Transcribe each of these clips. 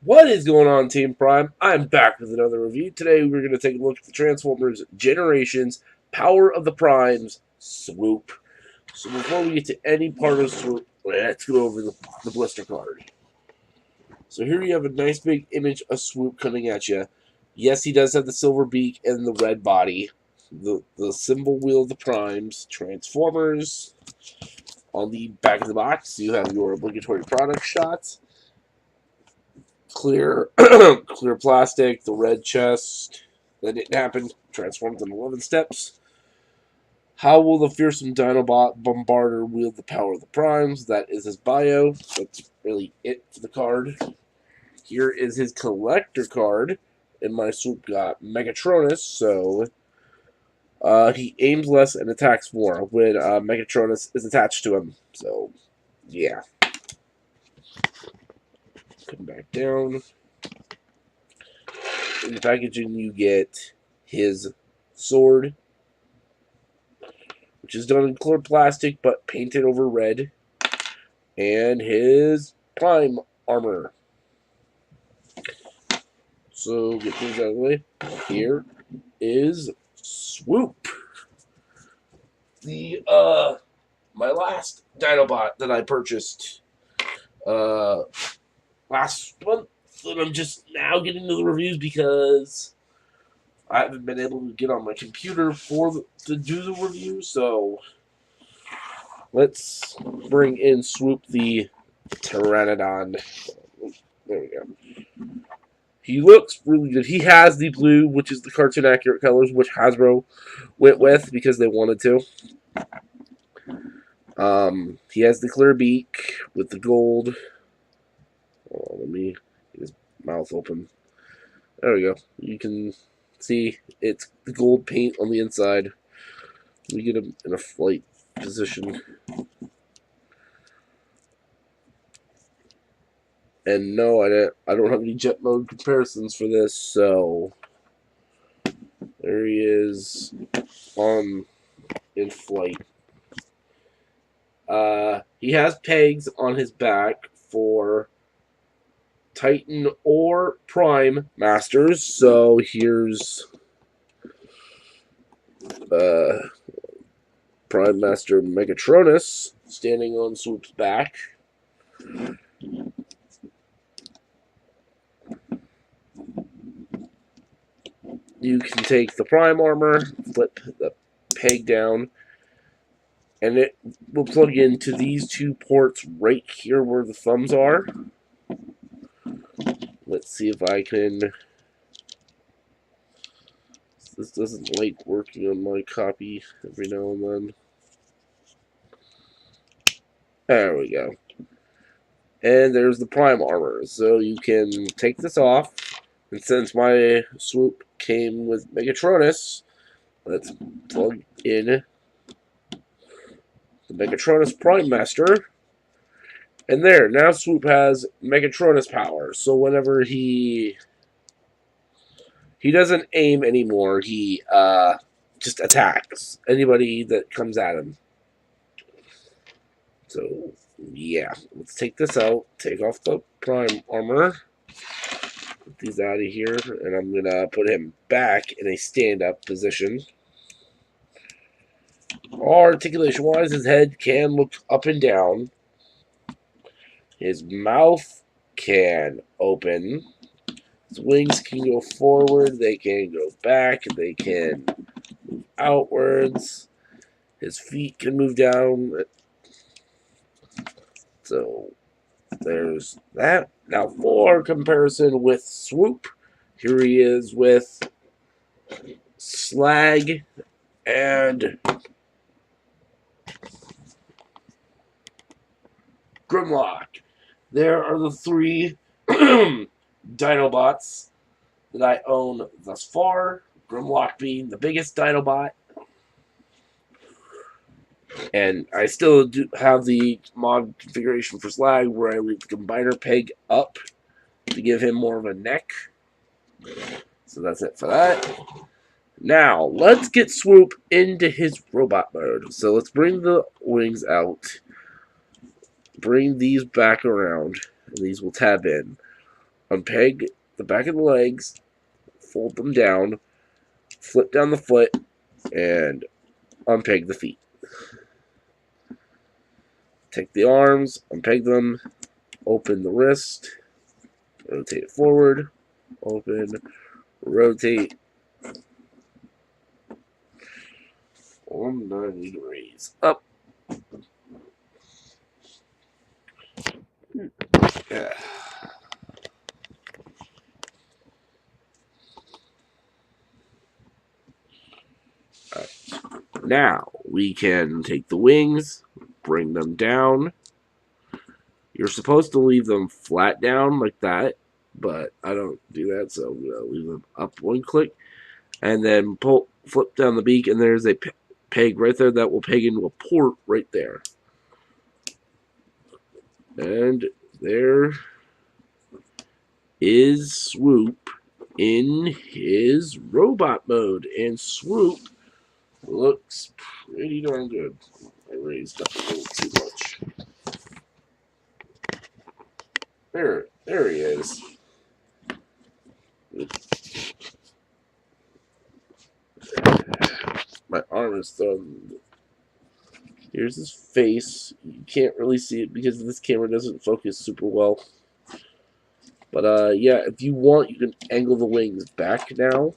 What is going on, Team Prime? I'm back with another review. Today we're going to take a look at the Transformers Generations Power of the Primes Swoop. So before we get to any part of Swoop, let's go over the blister card. So here you have a nice big image of Swoop coming at you. Yes, he does have the silver beak and the red body. The symbol wheel of the Primes, Transformers. On the back of the box, you have your obligatory product shots. Clear clear plastic, the red chest. That didn't happen. Transformed in 11 steps. How will the fearsome Dinobot Bombarder wield the power of the primes? That is his bio. That's really it for the card. Here is his collector card. And my swoop got Megatronus, so he aims less and attacks more when Megatronus is attached to him. So, yeah. Come back down. In the packaging, you get his sword, which is done in clear plastic but painted over red, and his prime armor. So get things out of the way. Here is Swoop, the my last Dinobot that I purchased last month. And I'm just now getting to the reviews because I haven't been able to get on my computer to do the review. So let's bring in Swoop the Pteranodon. There we go. He looks really good. He has the blue, which is the cartoon accurate colors, which Hasbro went with because they wanted to. He has the clear beak with the gold. Oh, let me get his mouth open. There we go. You can see it's the gold paint on the inside. We get him in a flight position. And no, I don't have any jet mode comparisons for this, so there he is on in flight. He has pegs on his back for Titan or Prime Masters. So here's Prime Master Megatronus standing on Swoop's back. You can take the Prime armor, flip the peg down, and it will plug into these two ports right here where the thumbs are. Let's see if I can. This doesn't like working on my copy every now and then. There we go. And there's the Prime armor. So you can take this off. And since my swoop came with Megatronus, let's plug in the Megatronus Prime Master. And there, now Swoop has Megatronus power. So whenever he doesn't aim anymore, he just attacks anybody that comes at him. So yeah, let's take this out. Take off the Prime armor. Put these out of here, and I'm gonna put him back in a stand-up position. Articulation-wise, his head can look up and down. His mouth can open. His wings can go forward. They can go back. They can move outwards. His feet can move down. So there's that. Now for comparison with Swoop, here he is with Slag and Grimlock. There are the three Dinobots that I own thus far. Grimlock being the biggest Dinobot. And I still do have the mod configuration for Slag where I leave the combiner peg up to give him more of a neck. So that's it for that. Now, let's get Swoop into his robot mode. So let's bring the wings out. Bring these back around. And these will tab in. unpeg the back of the legs, fold them down, flip down the foot, and unpeg the feet. Take the arms, unpeg them, open the wrist, rotate it forward, open, rotate 190 degrees up. Yeah. Right. Now we can take the wings, bring them down. You're supposed to leave them flat down like that, but I don't do that, so I'm going to leave them up one click. And then flip down the beak, and there's a peg right there that will peg into a port right there. And there is Swoop in his robot mode. And Swoop looks pretty darn good. I raised up a little too much. There he is. My arm is thrown. Here's his face. You can't really see it because this camera doesn't focus super well. But yeah, if you want, you can angle the wings back now.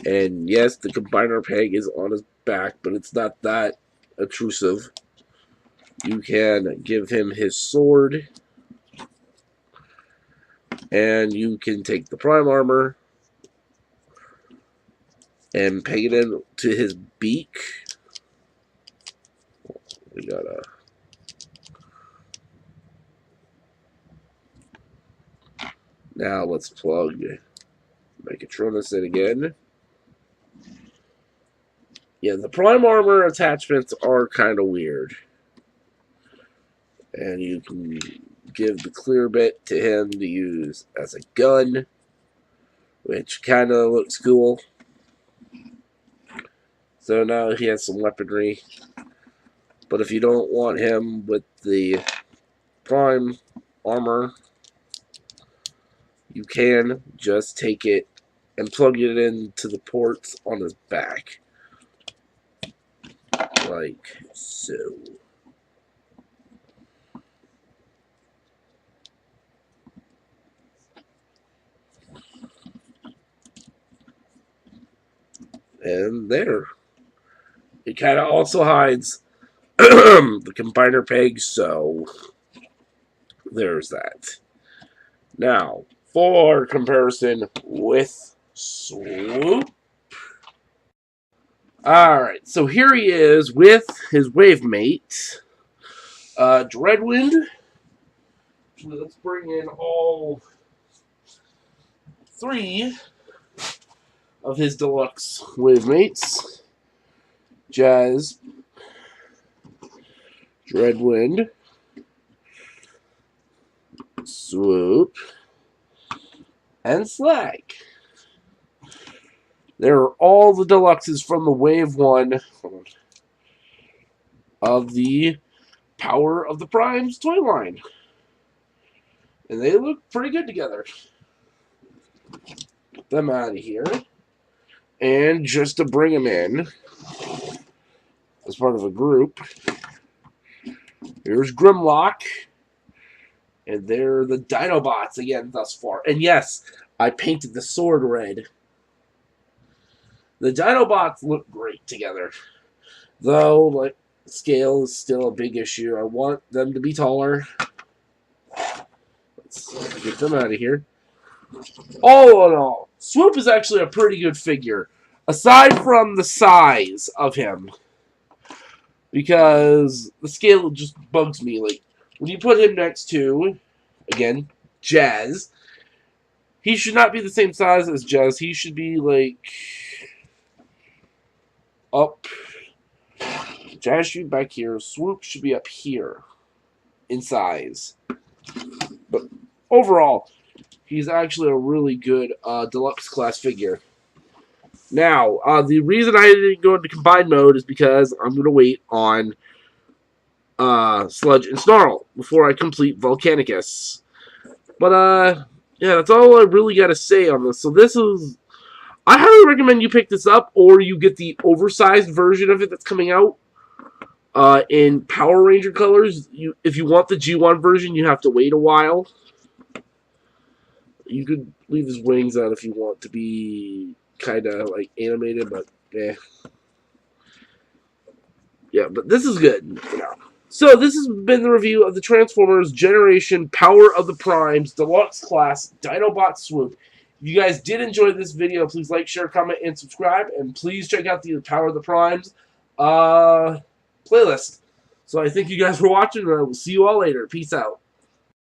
And yes, the combiner peg is on his back, but it's not that obtrusive. You can give him his sword. And you can take the prime armor and peg it into his beak. We gotta... Now let's plug Megatronus in again. Yeah, the prime armor attachments are kind of weird. And you can give the clear bit to him to use as a gun, which kind of looks cool. So now he has some weaponry. But if you don't want him with the prime armor, you can just take it and plug it into the ports on his back. Like so. And there. It kind of also hides the combiner peg, so there's that. Now, for comparison with Swoop. Alright, so here he is with his wave mate, Dreadwind. Let's bring in all three of his deluxe wave mates. Jazz, Dreadwind, Swoop, and Slag. They're all the deluxes from the Wave 1 of the Power of the Primes toy line. And they look pretty good together. Get them out of here. And just to bring them in, as part of a group, here's Grimlock. And they're the Dinobots again thus far. And yes, I painted the sword red. The Dinobots look great together. Though, like, scale is still a big issue. I want them to be taller. Let's get them out of here. All in all, Swoop is actually a pretty good figure. Aside from the size of him. Because the scale just bugs me. Like, when you put him next to, again, Jazz, he should not be the same size as Jazz. He should be, like, up. Jazz should be back here. Swoop should be up here in size. But overall, he's actually a really good deluxe class figure. Now, the reason I didn't go into combined mode is because I'm going to wait on Sludge and Snarl before I complete Volcanicus. But yeah, that's all I really got to say on this. So this is, I highly recommend you pick this up, or you get the oversized version of it that's coming out in Power Ranger colors. If you want the G1 version, you have to wait a while. You could leave his wings out if you want to be kind of like animated, but eh. Yeah, but this is good. So this has been the review of the Transformers Generation Power of the Primes Deluxe Class Dinobot Swoop. If you guys did enjoy this video, please like, share, comment, and subscribe. And please check out the Power of the Primes playlist. So I thank you guys for watching, and I will see you all later. Peace out.